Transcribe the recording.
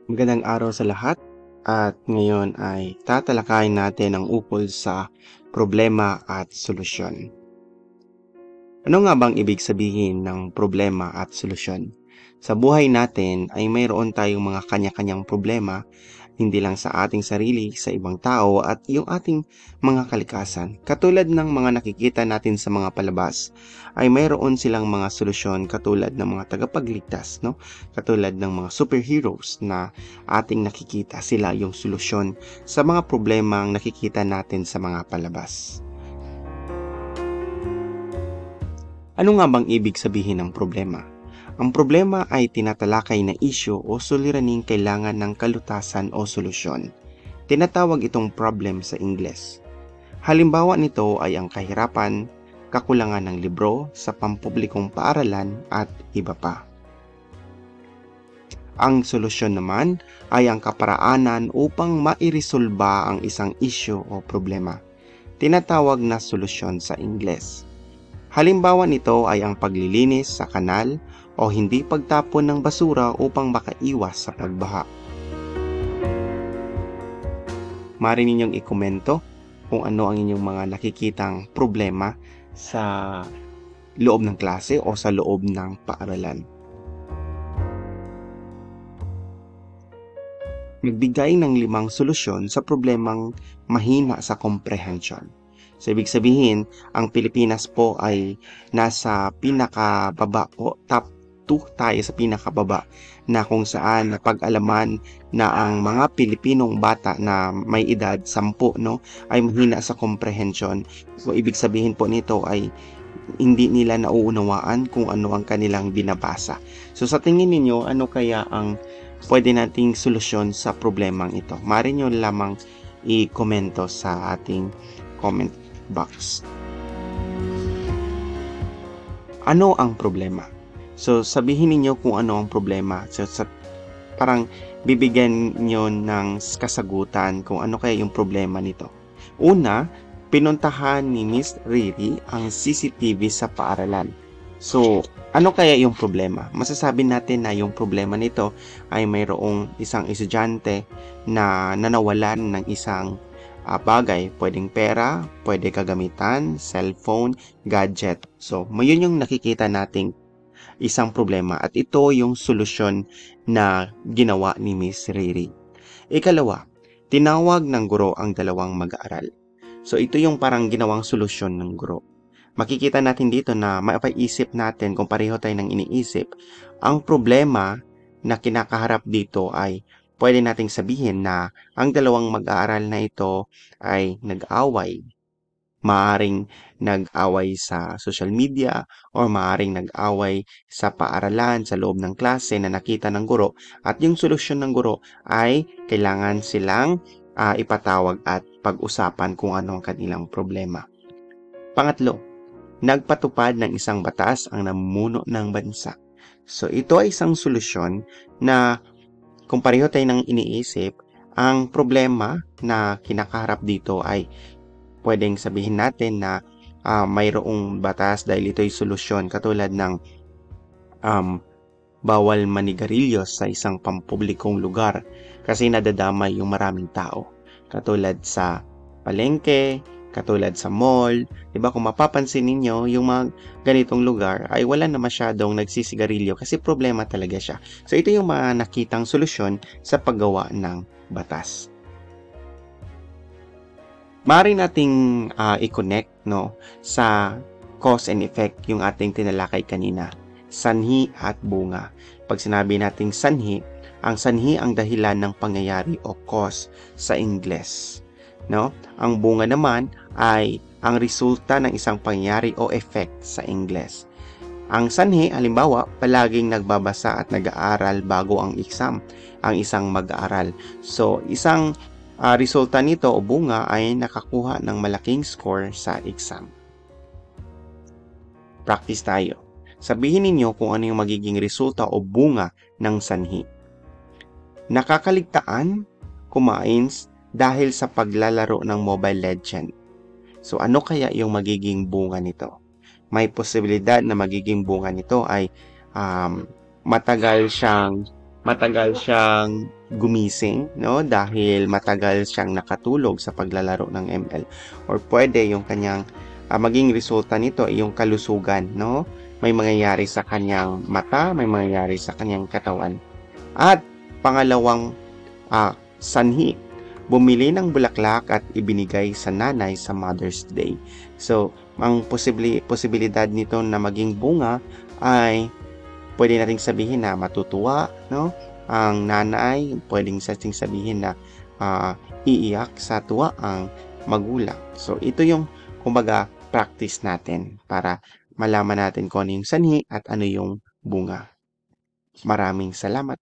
Magandang araw sa lahat at ngayon ay tatalakayin natin ang ukol sa problema at solusyon. Ano nga bang ibig sabihin ng problema at solusyon? Sa buhay natin ay mayroon tayong mga kanya-kanyang problema, hindi lang sa ating sarili, sa ibang tao at yung ating mga kalikasan. Katulad ng mga nakikita natin sa mga palabas, ay mayroon silang mga solusyon katulad ng mga tagapagligtas, no? Katulad ng mga superheroes na ating nakikita, sila yung solusyon sa mga problemang nakikita natin sa mga palabas. Ano nga bang ibig sabihin ng problema? Ang problema ay tinatalakay na isyu o suliraning kailangan ng kalutasan o solusyon. Tinatawag itong problem sa Ingles. Halimbawa nito ay ang kahirapan, kakulangan ng libro sa pampublikong paaralan at iba pa. Ang solusyon naman ay ang kaparaanan upang mairesolba ang isang isyu o problema. Tinatawag na solusyon sa Ingles. Halimbawa nito ay ang paglilinis sa kanal o hindi pagtapon ng basura upang makaiwas sa pagbaha. Maaari ninyong ikomento kung ano ang inyong mga nakikitang problema sa loob ng klase o sa loob ng paaralan. Magbigay ng 5 solusyon sa problemang mahina sa comprehension. So, ibig sabihin, ang Pilipinas po ay nasa pinakababa po, top 2 tayo sa pinakababa na kung saan napag-alaman na ang mga Pilipinong bata na may edad 10, no, ay mahina sa comprehension. So, ibig sabihin po nito ay hindi nila nauunawaan kung ano ang kanilang binabasa. So, sa tingin ninyo, ano kaya ang pwede nating solusyon sa problemang ito? Maaari nyo lamang i-komento sa ating comment box. Ano ang problema? So, sabihin niyo kung ano ang problema. So, parang bibigyan niyo ng kasagutan kung ano kaya yung problema nito. Una, pinuntahan ni Miss Riri ang CCTV sa paaralan. So, ano kaya yung problema? Masasabi natin na yung problema nito ay mayroong isang estudyante na nanawalan ng isang bagay, pwedeng pera, pwede kagamitan, cellphone, gadget. So, mayroon yung nakikita nating isang problema at ito yung solusyon na ginawa ni Miss Riri. Ikalawa, tinawag ng guro ang dalawang mag-aaral. So, ito yung parang ginawang solusyon ng guro. Makikita natin dito na maipaisip natin kung pareho tayo ng iniisip. Ang problema na kinakaharap dito ay pwede nating sabihin na ang dalawang mag-aaral na ito ay nag-away. Maaring nag-away sa social media o maaring nag-away sa paaralan, sa loob ng klase na nakita ng guro. At yung solusyon ng guro ay kailangan silang ipatawag at pag-usapan kung ano ang kanilang problema. Pangatlo, nagpatupad ng isang batas ang namumuno ng bansa. So ito ay isang solusyon na kung pareho tayo ng iniisip, ang problema na kinakaharap dito ay pwedeng sabihin natin na mayroong batas dahil ito ay solusyon katulad ng bawal manigarilyo sa isang pampublikong lugar kasi nadadamay yung maraming tao. Katulad sa palengke, katulad sa mall, diba kung mapapansin ninyo, yung mga ganitong lugar ay wala na masyadong nagsisigarilyo kasi problema talaga siya. So ito yung mga nakitang solusyon sa paggawa ng batas. Maaari nating i-connect sa cause and effect yung ating tinalakay kanina, sanhi at bunga. Pag sinabi nating sanhi, ang sanhi ang dahilan ng pangyayari o cause sa Ingles. No? Ang bunga naman ay ang resulta ng isang pangyayari o effect sa Ingles. Ang sanhi, halimbawa, palaging nagbabasa at nag-aaral bago ang exam, ang isang mag-aaral. So, isang resulta nito o bunga ay nakakuha ng malaking score sa exam. Practice tayo. Sabihin ninyo kung ano yung magiging resulta o bunga ng sanhi. Nakakaligtaan, kumain dahil sa paglalaro ng Mobile Legend. So ano kaya yung magiging bunga nito? May posibilidad na magiging bunga nito ay matagal siyang gumising, no? Dahil matagal siyang nakatulog sa paglalaro ng ML. Or pwede yung kanyang maging resulta nito ay yung kalusugan, no? May mangyayari sa kanyang mata, may mangyayari sa kanyang katawan. At pangalawang sanhi, bumili ng bulaklak at ibinigay sa nanay sa Mother's Day. So, ang posibilidad nito na maging bunga ay pwede nating sabihin na matutuwa, no? Ang nanay, pwedeng sabihin na iiyak sa tuwa ang magulang. So, ito yung, kumbaga, practice natin para malaman natin kung ano yung sanhi at ano yung bunga. Maraming salamat.